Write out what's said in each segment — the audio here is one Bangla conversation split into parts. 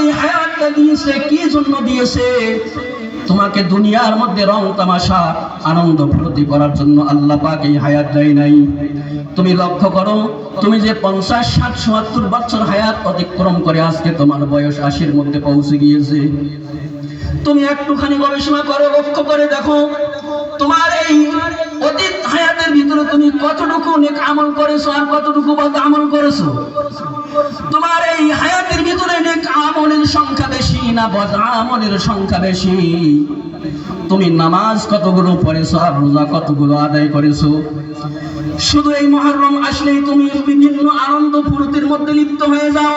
এই হায়াতটা দিয়েছে কি জন্য দিয়েছে? তোমাকে দুনিয়ার মধ্যে রং তামাশা আনন্দ ফুর্তি করার জন্য আল্লাহ পাক এই হায়াত দেয় নাই। তুমি লক্ষ্য করো, তুমি যে 50, 60, 70 বছর হায়াত অতিক্রম করে আজকে তোমার বয়স 80-র মধ্যে পৌঁছে গিয়েছে। তুমি একটুখানি গবেষণা করো, লক্ষ্য করে দেখো তোমার এই অতীত হায়াতের ভিতরে তুমি কতটুকু নেক আমল করেছো আর কতটুকু বদ আমল করেছো। তোমার এই হায়াতের ভিতরে নেক আমলের সংখ্যা বেশি না বদ আমলের সংখ্যা বেশি? তুমি নামাজ কতগুলো পড়েছো আর রোজা কতগুলো আদায় করেছো? শুধু এই মুহররম আসলেই তুমি বিভিন্ন আনন্দ ফুর্তির মধ্যে লিপ্ত হয়ে যাও,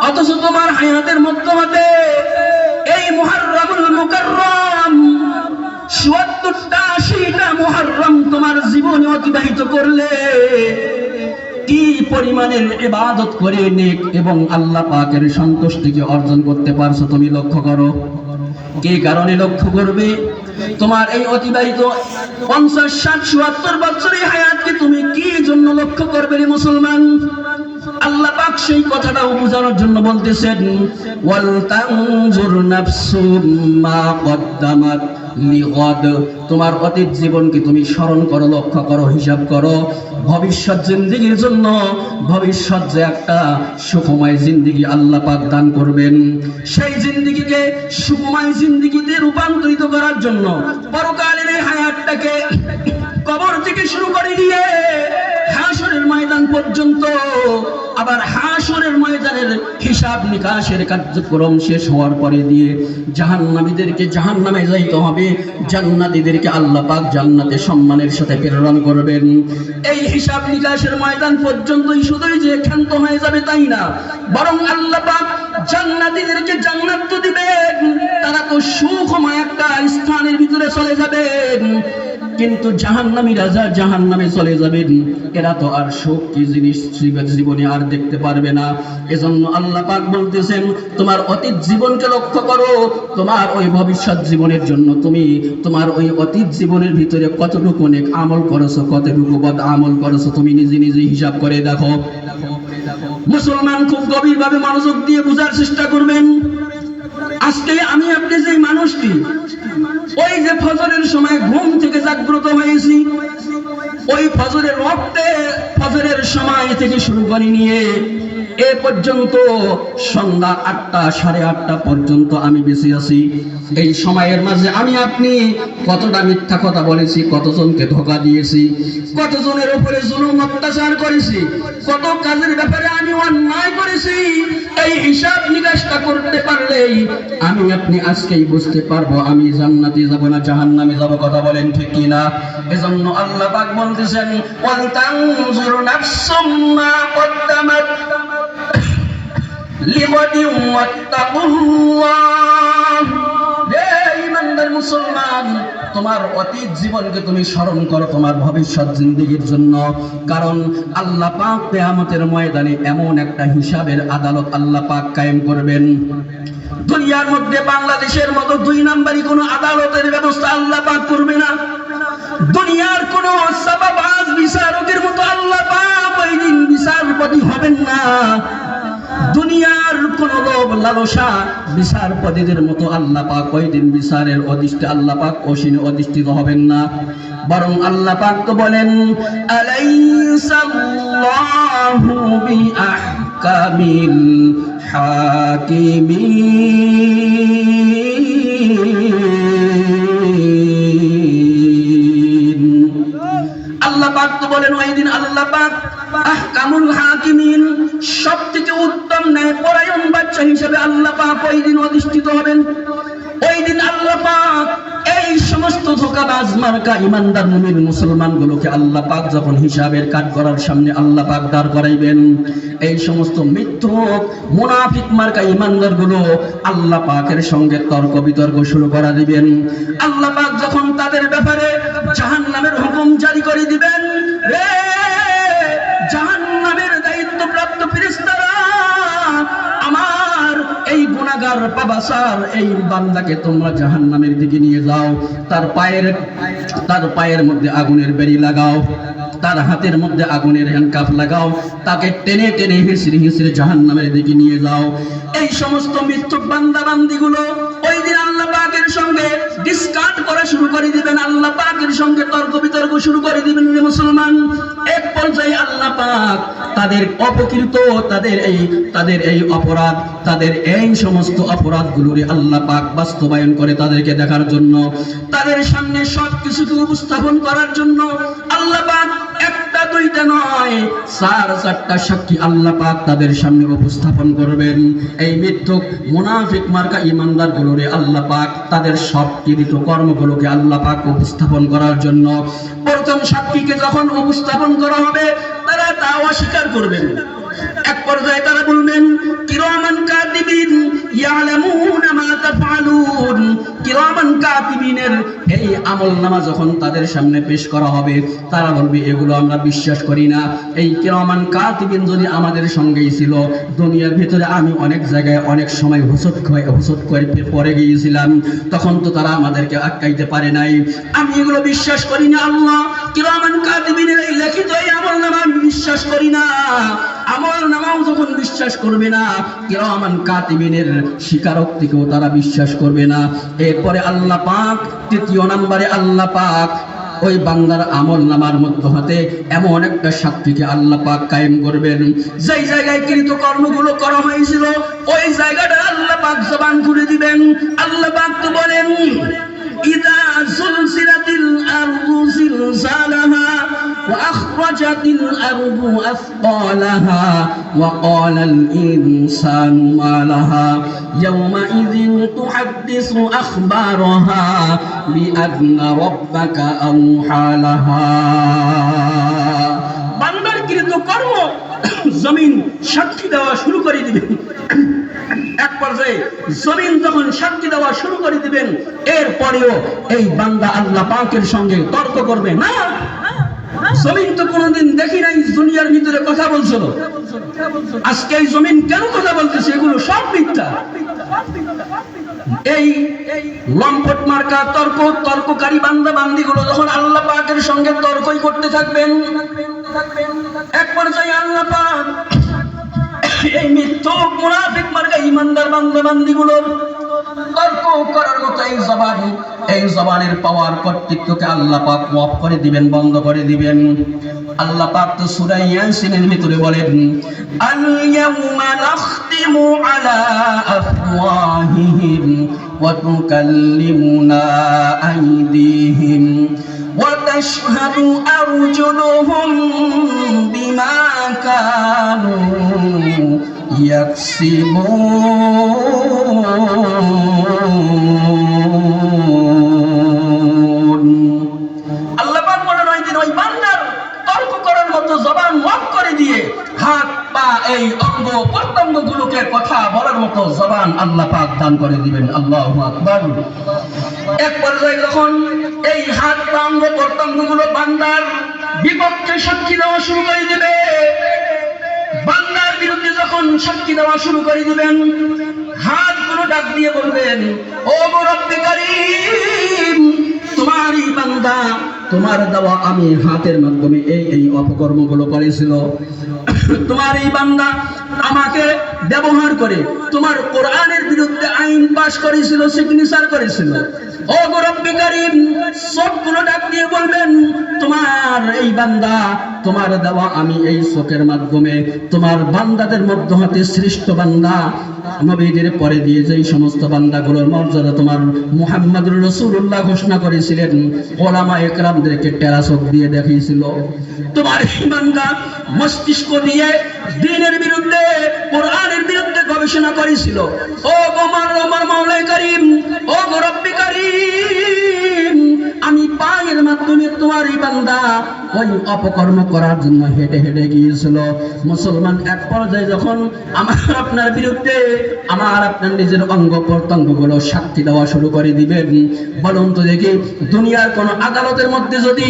অথচ তোমার হায়াতের মধ্যে হতে এই মুহররমুল মুকাররম ৭৪টা ৮০টা মুহররম তোমার জীবনে অতিবাহিত করলে কি পরিমাণের ইবাদত করে নেক এবং আল্লাহ পাকের সন্তুষ্টিকে অর্জন করতে পারছো তুমি লক্ষ্য করো। কি কারণে লক্ষ্য করবে? তোমার এই অতিবাহিত 50, 60, ৭৪ বছরের হায়াতকে তুমি কি জন্য লক্ষ্য করবে রে মুসলমান? আল্লাহ পাক সেই কথাটাও বোঝানোর জন্য বলতেছেন, ওয়াল তানজুর নাফসুম মা কদ্দামাত লিগাদ। তোমার অতীত জীবনকে তুমি স্মরণ করো, লক্ষ্য করো, হিসাব করো ভবিষ্যৎ জিন্দেগির জন্য। ভবিষ্যৎ যে একটা সুখময় জিন্দেগি আল্লাহ পাক দান করবেন, সেই জিন্দেগিকে সুখময় জিন্দেগিতে রূপান্তরিত করার জন্য পরকালের এই হায়াতটাকে কবর থেকে শুরু করে নিয়ে হাসরের ময়দান পর্যন্ত, আবার হাসরের ময়দানের হিসাব নিকাশের কার্যক্রম শেষ হওয়ার পরে দিয়ে জাহান্নামীদেরকে জাহান্নামে যাইতে হবে, জান্নাতীদেরকে আল্লাহ পাক জান্নাতে সম্মানের সাথে প্রেরণ করবেন। এই হিসাব নিকাশের ময়দান পর্যন্তই শুধুই যে ক্ষান্ত হয়ে যাবে তাই না, বরং আল্লাহ পাক জান্নাতীদেরকে জান্নাত তো দিবেন, তারা তো সুখময় একটা স্থানের ভিতরে চলে যাবেন। কিন্তু জাহান্নামীরা যা জাহান্নামে চলে যাবেন, এরা তো আর সুখ কি জিনিস জীবনে আর দেখতে পারবে না। এজন্য আল্লাহ পাক বলতেছেন, তোমার অতীত জীবনকে লক্ষ্য করো, তোমার ওই ভবিষ্যৎ জীবনের জন্য তুমি তোমার ওই অতীত জীবনের ভিতরে কতটুকু নেক আমল করেছো, কতটুকু বদ আমল করেছো, তুমি নিজে নিজে হিসাব করে দেখো। মুসলমান খুব গভীরভাবে মনোযোগ দিয়ে বোঝার চেষ্টা করবেন। আজকে আমি আপনি যে মানুষটি ওই যে ফজরের সময় ঘুম থেকে জাগ্রত হয়েছি, ওই ফজরের ওয়াক্তে ফজরের সময় থেকে শুরু করে নিয়ে এ পর্যন্ত সন্ধ্যা ৮টা ৮:৩০ পর্যন্ত আমি বেঁচে আছি। এই সময়ের মাঝে আমি আপনি কতটা মিথ্যা কথা বলেছি, কতজনকে ধোঁকা দিয়েছি, কতজনের উপরে জুলুম অত্যাচার করেছি, কত কাজের ব্যাপারে আমি অন্যায় করেছি। এই হিসাব নিকাশটা করতে পারলেই আমি আপনি আজকেই বুঝতে পারবো আমি জান্নাতে যাব না জাহান্নামে যাব। কথা বলেন ঠিক কিনা? এজন্য আল্লাহ পাক বলতেছেন, ওয়াল তানজুর নাফসুম মা কদ্দামাত লিগাদিন ওয়াত্তাকুল্লাহ। হে ঈমানদার মুসলমান, তোমার অতীত জীবনকে তুমি স্মরণ করো তোমার ভবিষ্যৎ জিন্দেগির জন্য। কারণ আল্লাহ পাক কিয়ামতের ময়দানে এমন একটা হিসাবের আদালত আল্লাহ পাক কায়েম করবেন, দুনিয়ার মধ্যে বাংলাদেশের মতো 2 নাম্বারি কোনো আদালতের ব্যবস্থা আল্লাহ পাক করবে না। দুনিয়ার কোন সাবাবাজ বিচারকের মতো আল্লাহ পাক ওই দিন বিচারপতি হবেন না। দুনিয়ার কোন লোভ লালসা বিচারপতিদের মতো আল্লাহ পাক ওই দিন বিচারের অধিষ্ঠিত আল্লাহ পাক অসীনে অধিষ্ঠিত হবেন না। বরং আল্লাহ পাক তো বলেন, আলাইসাল্লাহু বিআহকামিল হাকিমিন। আল্লাহ পাক তো বলেন ওই দিন আল্লাহ পাক আহকামুল হাকিমিন, সবথেকে উত্তম ন্যায়পরায়ণ বাদশা হিসেবে আল্লাহ পাক ওই দিন অধিষ্ঠিত হবেন। ওই দিন আল্লাহ পাক এই সমস্ত ধোঁকাবাজ মার্কা ইমানদার মুমিন মুসলমানগুলোকে আল্লাহ পাক যখন হিসাবের কাঠ করার সামনে আল্লাহ পাক দাঁড় করাইবেন, এই সমস্ত মিথ্যুক মুনাফিক মার্কা ইমানদারগুলো আল্লাহ পাকের সঙ্গে তর্ক বিতর্ক শুরু করা দিবেন। আল্লাহ পাক যখন তাদের ব্যাপারে জাহান্নামের হুকুম জারি করে দিবেন, রে জাহান্নামের দায়িত্বপ্রাপ্ত ফেরেশতারা আমার এই গুনাহগার পাবাসার এই বান্দাকে তোমরা জাহান্নামের দিকে নিয়ে যাও, তার পায়ের মধ্যে আগুনের বেড়ি লাগাও, তার হাতের মধ্যে আগুনের হ্যান্ডকাফ লাগাও, তাকে টেনে টেনে হিসড়ে হিসড়ে জাহান্নামের দিকে নিয়ে যাও। এই সমস্ত মৃত্যুক বান্দা বান্দিগুলো ওই দিন আল্লাহ পাকের সঙ্গে ডিসকাট করা শুরু করে দিবেন, আল্লাহ পাকের সঙ্গে তর্ক বিতর্ক শুরু করে দিবেন মুসলমান। এক পর্যায়ে আল্লাহ পাক তাদের অপকৃত, তাদের এই অপরাধ, তাদের এই সমস্ত অপরাধগুলোর আল্লাহ পাক বাস্তবায়ন করে তাদেরকে দেখার জন্য, তাদের সামনে সবকিছুকে উপস্থাপন করার জন্য আল্লাহ পাক একটা দুইটা নয়, 4-4টা সাক্ষী আল্লাহ পাক তাদের সামনে উপস্থাপন করবেন। এই মিথ্যুক মুনাফিক মার্কা ঈমানদারগুলোরে আল্লাহ পাক তাদের সব কৃত কর্মগুলোকে আল্লাহ পাক উপস্থাপন করার জন্য প্রথম সাক্ষীকে যখন উপস্থাপন করা হবে তারা তা অস্বীকার করবেন। এক পর্যায়ে তারা বলবেন কিরামান কাতিবিন ইয়ালামুনা মা তাফআলুন। কিরামান কাতিবিনের এই আমলনামা যখন তাদের সামনে পেশ করা হবে তারা বলবে এগুলো আমরা বিশ্বাস করি না। এই কিরামান কাতিবিন যদি আমাদের সঙ্গেই ছিল, দুনিয়ার ভিতরে আমি অনেক জায়গায় অনেক সময় হুসত করে পড়ে গিয়েছিলাম, তখন তো তারা আমাদেরকে আটকাইতে পারে নাই, আমি এগুলো বিশ্বাস করি না। আল্লাহ কিরামান কাতিবিনের এই লিখিত এই আমলনামা আমি বিশ্বাস করি না। আমলনামাও যখন বিশ্বাস করবে না, কিরামান কাতিবিনের স্বীকারোক্তিকেও তারা বিশ্বাস করবে না। এরপরে আল্লাহ পাক তৃতীয় নম্বরে আল্লাহ পাক ওই বান্দার আমলনামার মধ্য হতে এমন একটা সাক্ষীকে আল্লাহ পাক কায়েম করবেন, যেই জায়গায় কৃত কর্মগুলো করা হয়েছিল ওই জায়গাটা আল্লাহ পাক জবান খুলে দিবেন। আল্লাহ পাক তো বলেন ইযা সুলসিলাতিল আরদু জিলজালাহা ওয়া আখরাজাতিল আরদু আসকালাহা ওয়া ক্বালাল ইনসানু মা লাহা ইয়াওমাইযিন তুহাদ্দিসু আখবারাহা বিআন্না রাব্বাকা আওহা লাহা। বান্দার কৃত কর্ম জমিন সাক্ষী দেওয়া শুরু করে দিবে। এক পর্যায়ে জমিন যখন সাক্ষী দেওয়া শুরু করে দিবেন, এরপরেও এই বান্দা আল্লাহ পাকের সঙ্গে তর্ক করবে না। জমিন তো কোনোদিন দেখি নাই দুনিয়ার ভিতরে কথা বলছিল, আজকে এই জমিন কেন কথা বলতেছে? এগুলো সব মিথ্যা। এই লম্পট মার্কা তর্ককারী বান্দা বান্দিগুলো যখন আল্লাহ পাকের সঙ্গে তর্কই করতে থাকবেন, এক পর্যায়ে আল্লাহ পাক এই মিথ্যুক মুনাফিক মার্কা ঈমানদার বান্দা বান্দিগুলোর তর্ক করার মতো এই জবানের পাওয়ার কর্তৃত্বকে আল্লাহ পাক ওয়াফ করে দিবেন, বন্ধ করে দিবেন। আল্লাহ পাক তো সূরা ইয়াসিনের ভিতরে বলেন আল ইয়াউমা নাখতিমু আলা আফওয়াহিহিম ওয়া তুকাল্লিমুনা আইদিহিম ওয়া তাশহাদু আরজুলুহুম বিমা কানু ইয়াকসিবুন। আল্লাহ পাক বলেন ওই দিন ওই বান্দার তর্ক করার মতো জবান ওয়াফ করে দিয়ে হাত পা এই অঙ্গ প্রত্যঙ্গগুলোকে কথা বলার মতো জবান আল্লাহ পাক দান করে দিবেন। আল্লাহু আকবার। এক পর্যায়ে যখন এই হাত পা অঙ্গ প্রত্যঙ্গগুলো বান্দার বিপক্ষে সাক্ষী দেওয়া শুরু করে দিবে, বান্দার বিরুদ্ধে যখন সাক্ষী দেওয়া শুরু করে দিবেন, হাতগুলো ডাক দিয়ে বলবেন ও রব্বি কারীম, তোমারই বান্দা, তোমার দেওয়া আমি হাতের মাধ্যমে এই অপকর্মগুলো করেছিল। তোমার এই বান্দা আমাকে ব্যবহার করে তোমার কোরআনের বিরুদ্ধে আইন পাশ করেছিল, সিগনেচার করেছিল। ও রব্বি কারীম, সবগুলো ডাক দিয়ে বলবেন তোমার এই বান্দা, তোমার দেওয়া আমি এই চোখের মাধ্যমে তোমার বান্দাদের মধ্য হতে শ্রেষ্ঠ বান্দা নবীদের পরে দিয়ে যেই সমস্ত বান্দাগুলোর মর্যাদা তোমার মুহাম্মদুর রাসূলুল্লাহ ঘোষণা করেছিলেন, ওলামা একরামদেরকে টেরা চোখ দিয়ে দেখিয়েছিল, তোমার এই বান্দা মস্তিষ্ক দিয়ে দ্বীনের বিরুদ্ধে কোরআনের বিরুদ্ধে গবেষণা করেছিল। ও আমার মাওলা কারীম, ও রব্বি কারীম, আমি পায়ের মাধ্যমে তোমার এই বান্দা ওই অপকর্ম করার জন্য হেঁটে হেঁটে গিয়েছিল। মুসলমান, এক পর্যায়ে যখন আমার আপনার বিরুদ্ধে আমার আপনার নিজের অঙ্গ প্রত্যঙ্গগুলো সাক্ষী দেওয়া শুরু করে দিবেন, বলুন তো দেখি, দুনিয়ার কোন আদালতের মধ্যে যদি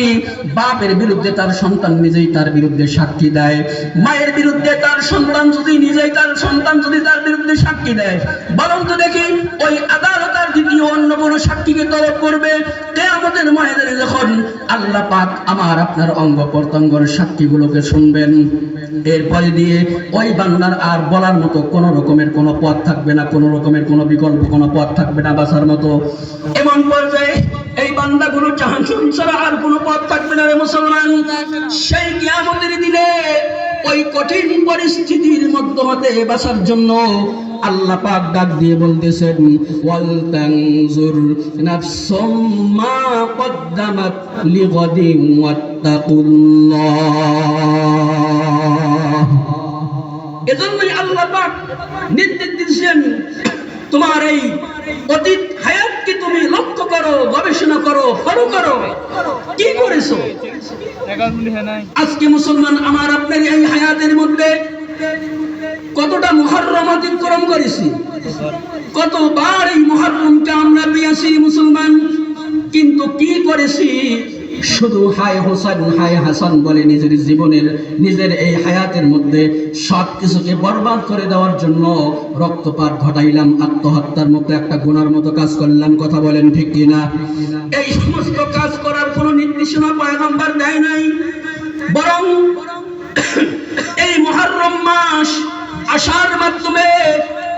বাপের বিরুদ্ধে তার সন্তান নিজেই তার বিরুদ্ধে সাক্ষী দেয়, মায়ের বিরুদ্ধে তার সন্তান যদি নিজেই তার সন্তান যদি তার বিরুদ্ধে সাক্ষী দেয়, বলুন তো দেখি ওই আদালত আর দ্বিতীয় অন্য কোনো সাক্ষীকে তলব করবে? কিয়ামতের ময়দানে যখন আল্লাহ পাক আমার আপনার অঙ্গ প্রত্যঙ্গের সাক্ষীগুলোকে শুনবেন, এরপরে দিয়ে ওই বান্দার আর বলার মতো কোন রকমের কোনো পথ থাকবে না, কোন রকমের কোনো বিকল্প কোনো পথ থাকবে না বাঁচার মতো। এমন পর্যায়ে এই বান্দাগুলো জাহান্নাম ছাড়া আর কোনো পথ থাকবে না রে মুসলমান। সেই কিয়ামতের দিনে ওই কঠিন পরিস্থিতির মধ্য হতে বাঁচার জন্য আল্লাহ পাক ডাক দিয়ে বলতেছেন, ওয়াল তানজুর নাফসুম মা কদ্দামাত লিগাদিন ওয়াত্তাকুল্লাহ। এজন্যই আল্লাহ পাক নির্দেশ দিয়েছেন, তোমার এই অতীত হায়াতকে তুমি লক্ষ্য করো, গবেষণা করো, ফলো করো, কি করেছো। আজকে মুসলমান, আমার আপনার এই হায়াতের মধ্যে কতটা মুহররম অতিক্রম করেছি, কতবার এই মুহররমকে আমরা পেয়েছি মুসলমান, কিন্তু কি করেছি? শুধু হায় হোসেন হায় হাসান বলে নিজের জীবনের নিজের এই হায়াতের মধ্যে সব কিছুকে বরবাদ করে দেওয়ার জন্য রক্তপাত ঘটাইলাম, আত্মহত্যার মতো একটা গুনার মতো কাজ করলাম। কথা বলেন ঠিক কিনা? এই সমস্ত কাজ করার কোনো নির্দেশনা পয়গম্বর দেয় নাই, বরং এই মুহররম মাস আসার মাধ্যমে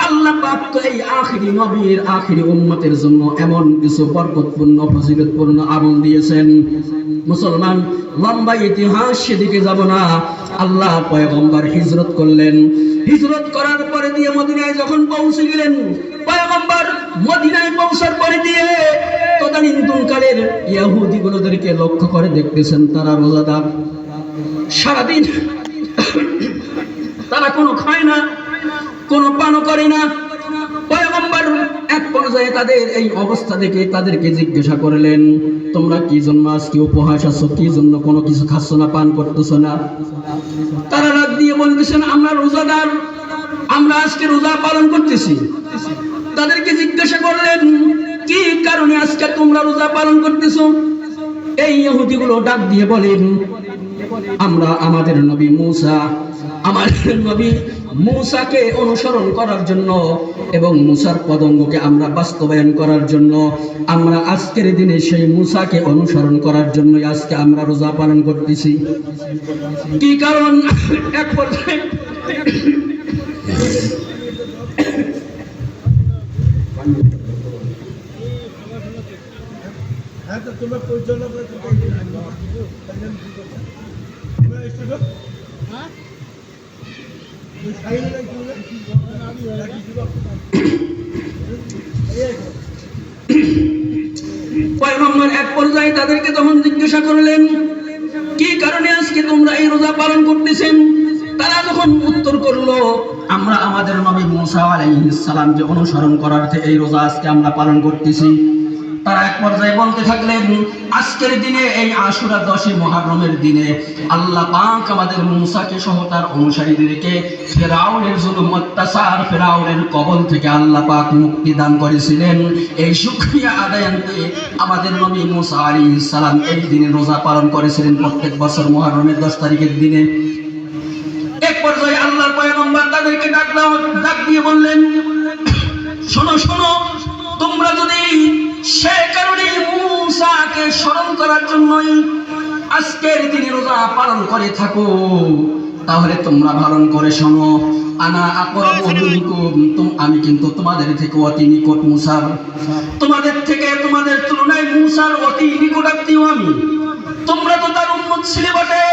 আল্লাহ পাক তো এই আখিরি নবীর আখিরি উম্মতের জন্য এমন কিছু বরকতপূর্ণ ফজিলতপূর্ণ আমল দিয়েছেন। মুসলমান, লম্বা ইতিহাস সেদিকে যাব না। আল্লাহ পয়গম্বর হিজরত করলেন, হিজরত করার পরে দিয়ে মদিনায় যখন পৌঁছে গেলেন, পয়গম্বর মদিনায় পৌঁছার পরে দিয়ে তদানীন্তনকালের ইহুদিগুলোদেরকে লক্ষ্য করে দেখতেছেন, তারা রোজাদার, সারাদিন তারা কোনো খায় না, কোনো পানও করে না। পয়গম্বর এক পর্যায়ে তাদের এই অবস্থা দেখে তাদেরকে জিজ্ঞাসা করলেন, তোমরা কি জন্য আজকে উপহাস আছো, কি জন্য কোনো কিছু খাচ্ছ না, পান করতেছো না? তারা রাত দিয়ে বলতেছেন, আমরা রোজাদার, আমরা আজকে রোজা পালন করতেছি। তাদেরকে জিজ্ঞাসা করলেন, কি কারণে আজকে তোমরা রোজা পালন করতেছো? এই ইহুদিগুলো ডাক দিয়ে বলেন, আমরা আমাদের নবী মুসা, আমাদের নবী মুসাকে অনুসরণ করার জন্য এবং মুসার পদঙ্গকে আমরা বাস্তবায়ন করার জন্য, আমরা আজকের দিনে সেই মুসাকে অনুসরণ করার জন্য আজকে আমরা রোজা পালন করতেছি। কি কারণ? এক পর্যায়ে পয়গম্বর এক পর্যায়ে তাদেরকে তখন জিজ্ঞাসা করলেন, কি কারণে আজকে তোমরা এই রোজা পালন করতেছেন? তারা যখন উত্তর করলো, আমরা আমাদের নবী মুসা আলাইহিস সালামকে অনুসরণ করার এই রোজা আজকে আমরা পালন করতেছি। তারা এক পর্যায়ে বলতে থাকলেন, আজকের দিনে এই আশুরা 10 মুহররমের দিনে আল্লাহ পাক আমাদের মুসাকে সহ তার অনুসারীদেরকে ফেরাউনের জুলুম অত্যাচার, ফেরাউনের কবল থেকে আল্লাহ পাক মুক্তি দান করেছিলেন। এই শুকরিয়া আদায়ান্তে আমাদের নবী মুসা আলাইহিস সালাম এই দিনে রোজা পালন করেছিলেন, প্রত্যেক বছর মুহররমের 10 তারিখের দিনে। এক পর্যায়ে আল্লাহর পয়গম্বর তাদেরকে ডাক দিয়ে বললেন, শোনো শোনো, তোমরা যদি সে কারণে মুসাকে স্মরণ করার জন্যই আজকের দিনে রোজা পালন করে থাকো, তাহলে তোমরা পালন করে শোনো, আনা আকরাবু মিনকুম, আমি কিন্তু তোমাদের থেকে অতি নিকট মুসার, তোমাদের থেকে তোমাদের তুলনায় মুসার অতি নিকটাত্মীয় আমি। তোমরা তো তার উম্মত ছিলে বটে,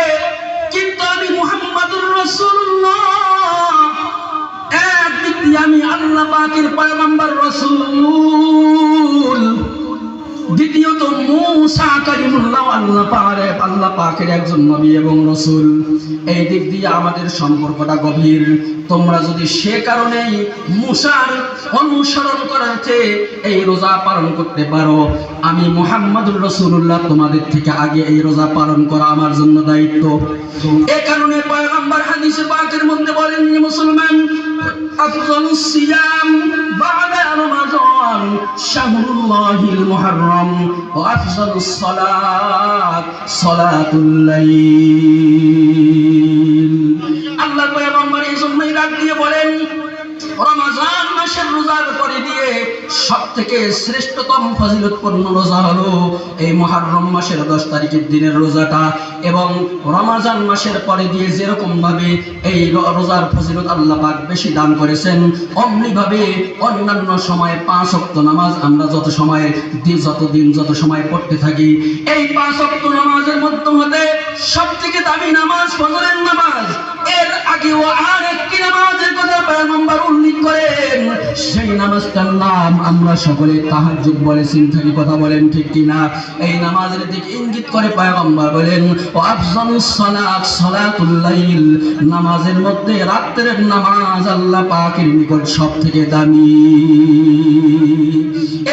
কিন্তু আমি মুহাম্মাদুর রাসূলুল্লাহ, একদিক দিয়ে আমি আল্লাহ পাকের পয়গম্বর রাসূল, দ্বিতীয়ত মুসা কালিমুল্লাহ আল্লাহ পাকের একজন নবী এবং রাসূল। এই দিক দিয়ে আমাদের সম্পর্কটা গভীর। তোমরা যদি সে কারণেই মুসার অনুসরণ করাতে এই রোজা পালন করতে পারো, আমি মুহাম্মদুর রাসূলুল্লাহ তোমাদের থেকে আগে এই রোজা পালন করা আমার জন্য দায়িত্ব। এ কারণে পয়গম্বর হাদিসে পাকের মধ্যে বলেন, মুসলমান আফজালুস সিয়াম বা'দা রমাদান শাহরুল্লাহিল মুহাররম ওয়া আফজালুস সালাত সালাতুল লাইল। আল্লাহ পয়গম্বর এই জন্যই ডাক দিয়ে বলেন, রমজান মাসের রোজার পরে দিয়ে সবথেকে শ্রেষ্ঠতম ফজিলতপূর্ণ রোজা হলো এই মুহররম মাসের 10 তারিখের দিনের রোজাটা। এবং রমজান মাসের পরে দিয়ে যেরকম ভাবে এই রোজার ফজিলত আল্লাহ পাক বেশি দান করেছেন, অমনি ভাবে অন্যান্য সময় 5 ওয়াক্ত নামাজ আমরা যত সময় পড়তে থাকি, এই 5 ওয়াক্ত নামাজের মধ্যে হতে সবথেকে দামি নামাজ ফজরের নামাজ। এর আগেও আরেকটি নামাজের কথা পয়গম্বর উল্লেখ করেন, সেই নামাজটার নাম আমরা সকলে তাহাজ্জুদ বলেছি থাকি, কথা বলেন ঠিক কিনা? এই নামাজের দিকে ইঙ্গিত করে পয়গম্বর বলেন, ও আফজালুস সালাত সালাতুল লাইল, নামাজের মধ্যে রাতের নামাজ আল্লাহ পাকের নিকট সবথেকে দামি।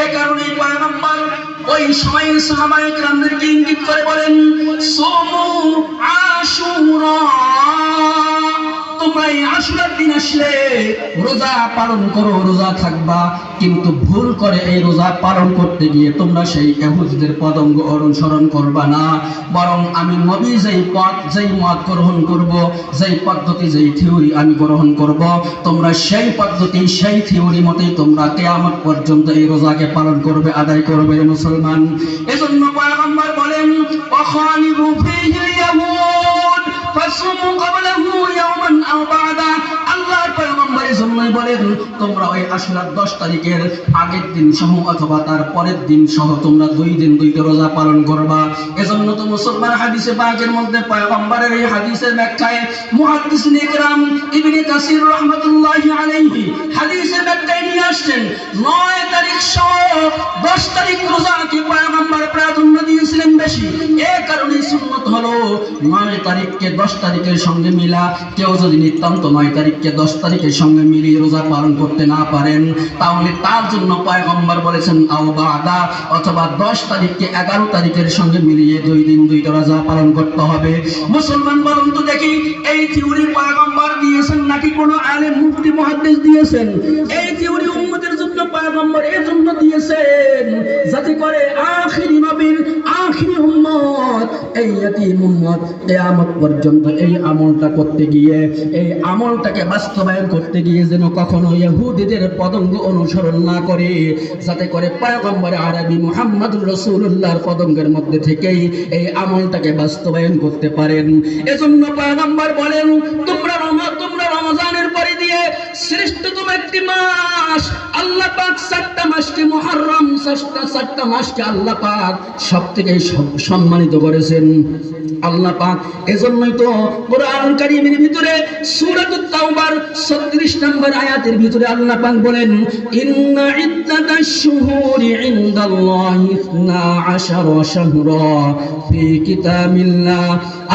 এই কারণে পয়গম্বর ওই সময় সাহাবায়ে কেরামদেরকে ইঙ্গিত করে বলেন, সুমু আশুরা, তোমরা এই আশুরার দিন আসলে রোজা পালন করো, রোজা থাকবা, কিন্তু ভুল করে এই রোজা পালন করতে গিয়ে তোমরা সেই ইহুদিদের পদঙ্গ অনুসরণ করবা না, বরং আমি নবী যেই মত গ্রহণ করব, যেই পদ্ধতি, যেই থিওরি আমি গ্রহণ করব, তোমরা সেই পদ্ধতি, সেই থিওরি মতেই তোমরা কিয়ামত পর্যন্ত এই রোজাকে পালন করবে, আদায় করবে মুসলমান। এজন্য পয়গম্বর বলেন, ওয়াখালিফু ফীহি ইয়াহুদ ফাসুমু ক্বাবলাহু ইয়াওমান আও বা'দা। আল্লাহর পয়গম্বর এজন্যই বলেন, তোমরা ওই আশুরার 10 তারিখের আগের দিন সহ অথবা তার পরের দিন সহ তোমরা 2 দিন 2টা রোজা পালন করবা। এজন্য তো মুসলমান হাদিসে পাকের মধ্যে পয়গম্বরের এই হাদিসের ব্যাখ্যায় মুহাদ্দিসিন ইকরাম ইবনে কাসির রাহমাতুল্লাহি আলাইহি হাদিসের ব্যাখ্যায় নিয়ে আসছেন, 9 তারিখ সহ 10 তারিখ রোজাকে পয়গম্বর প্রাধান্য দিয়েছিলেন বেশি। এই কারণে সুন্নাত হলো 9 তারিখকে 10 তারিখের সঙ্গে মিলা। কেউ যদি নিতান্ত 9 তারিখকে 10 তারিখের সঙ্গে মিলিয়ে রোজা পালন করতে না পারেন, তাহলে তার জন্য পয়গম্বর বলেছেন আও বা'দা, অথবা 10 তারিখকে 11 তারিখের সঙ্গে মিলিয়ে 2 দিন 2টা রোজা পালন করতে হবে। মুসলমান বলুন তো দেখি, এই থিওরি পয়গম্বর দিয়েছেন নাকি কোনো আলেম মুফতি মুহাদ্দিস দিয়েছেন? এই থিওরি উম্মতের জন্য পয়গম্বর এর জন্য দিয়েছেন যাতে করে আখিরি নবীর আখিরি উম্মত, এই ইতিম উম্মত কিয়ামত পর্যন্ত এই আমলটা করতে গিয়ে, এই আমলটাকে বাস্তবায়ন করতে গিয়ে যেন কখনো ইহুদিদের পদঙ্গ অনুসরণ না করে, যাতে করে পয়গম্বর আরবি মুহাম্মদুর রাসূলুল্লাহর পদঙ্গের মধ্যে থেকেই এই আমলটাকে বাস্তবায়ন করতে পারেন। এজন্য পয়গম্বর বলেন, তোমরা রমজানের পরে দিয়ে শ্রেষ্ঠতম একটি মাস আল্লাহ পাক 4টা মাসকে মুহররম 4টা মাসকে আল্লাহ পাক সবথেকে সম্মানিত করেছেন আল্লাহ পাক। এজন্যই তো কোরআনুল কারীমের ভিতরে সূরাতুত তাওবার 36 নম্বর আয়াতের ভিতরে আল্লাহ পাক বলেন, ইন্না ইদ্দাতাশ শুহুরি ইনদাল্লাহি 12 শাহরা ফি কিতাবিল্লাহ।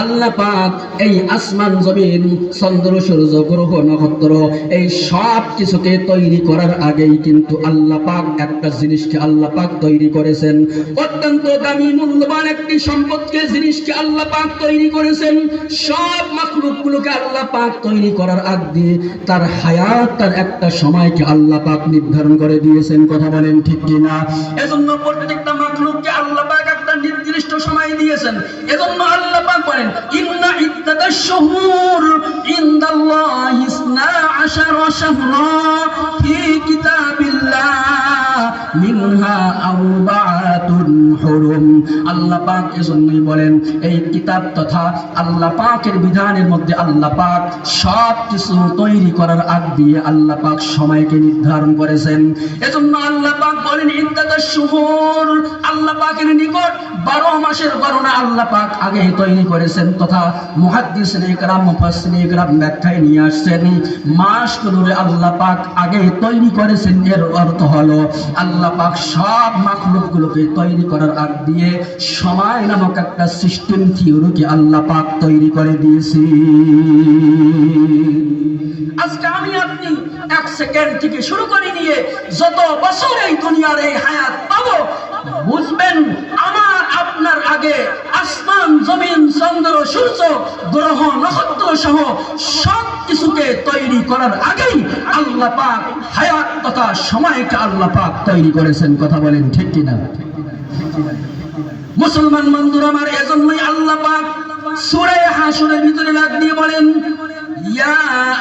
আল্লাহ পাক এই আসমান জমিন, চন্দ্র সূর্য গ্রহ নক্ষত্র এই সব কিছুকে তৈরি করার আগেই কিন্তু আল্লাহ পাক একটা জিনিসকে আল্লাহ পাক তৈরি করেছেন, অত্যন্ত দামি মূল্যবান একটি সম্পদকে জিনিসকে আল্লাহ পাক তৈরি করেছেন। সব মাখলুকগুলোকে আল্লাহ পাক তৈরি করার আগ দিয়ে তার হায়াত, তার একটা সময়কে আল্লাহ পাক নির্ধারণ করে দিয়েছেন, কথা বলেন ঠিক কিনা? এজন্য প্রত্যেকটা মাখলুককে আল্লাহ পাক একটা নির্দিষ্ট সময় দিয়েছেন। এজন্য আল্লাহ পাক বলেন, ইন্না ইদ্দাতাশ শুহুর ইনদাল্লাহি 12 শাহরা ফি কিতাবিল্লাহ মিনহা আরবাআতুন হুরুম। আল্লাহ পাক এজন্যই বলেন, এই কিতাব তথা আল্লাহ পাকের বিধানের মধ্যে আল্লাহ পাক সব কিছু তৈরি করার আগ দিয়ে আল্লাহ পাক সময়কে নির্ধারণ করেছেন। এজন্য আল্লাহ পাক বলেন, ইদ্দাতাশ শুহুর, আল্লাহ পাকের নিকট 12 মাসের গণনা আল্লাহ পাক আগে তৈরি করেছেন, তথা মুহাদ্দিসিন ইকরাম মুফাসসিরিন ইকরাম ব্যাখ্যায় নিয়ে আসছেন মাসগুলোরে আল্লাহ পাক আগে তৈরি করেছেন। এর অর্থ হলো আল্লাহ পাক সব মাখলুকগুলোকে তৈরি করার আগ দিয়ে সময় নামক একটা সিস্টেম থিওরিকে আল্লাহ পাক তৈরি করে দিয়েছে। আজকে আমি আপনি 1 সেকেন্ড থেকে শুরু করে নিয়ে যত বছর এই দুনিয়ার এই হায়াত পাবো, বুঝবেন আমার আপনার আগে আসমান জমিন চন্দ্র সূর্য গ্রহ নক্ষত্র সহ সব কিছুকে তৈরি করার আগেই আল্লাহ পাক হায়াত তথা সময়কে আল্লাহ পাক তৈরি করেছেন। কথা বলেন ঠিক কিনা? মুসলমান বন্ধুরা আমার, এজন্যই আল্লাহ পাক সূরা হাশরের ভিতরে লাগ দিয়ে বলেন, ইয়া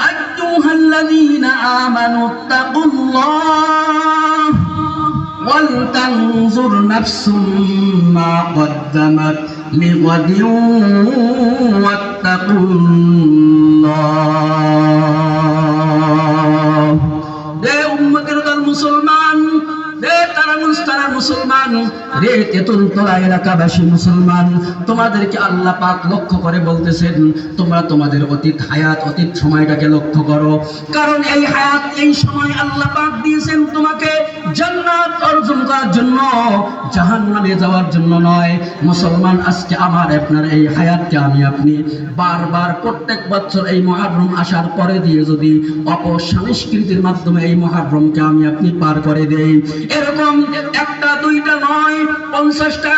আইয়ুহাল্লাযীনা আমানুত্তাকুল্লাহ ওয়াল তানজুর নাফসুম মা কদ্দামাত লিগাদিন ওয়াত্তাকুল্লাহ। রে উম্মতের দল মুসলমান, রে তারা মুসলমান, রে তেতুলতলা এলাকাবাসী মুসলমান, তোমাদেরকে আল্লাহ পাক লক্ষ্য করে বলতেছেন তোমরা তোমাদের অতীত হায়াত অতীত সময়টাকে লক্ষ্য করো। কারণ এই হায়াত এই সময় আল্লাহ পাক দিয়েছেন তোমাকে জান্নাত অর্জন করার জন্য, জাহান্নামে যাওয়ার জন্য নয়। মুসলমান, আজকে আমার আপনার এই হায়াতকে আমি আপনি বারবার প্রত্যেক বছর এই মুহররম আসার পরে দিয়ে যদি অপসংস্কৃতির মাধ্যমে এই মুহররমকে আমি আপনি পার করে দেই, এরকম একটা দুইটা নয় 50টা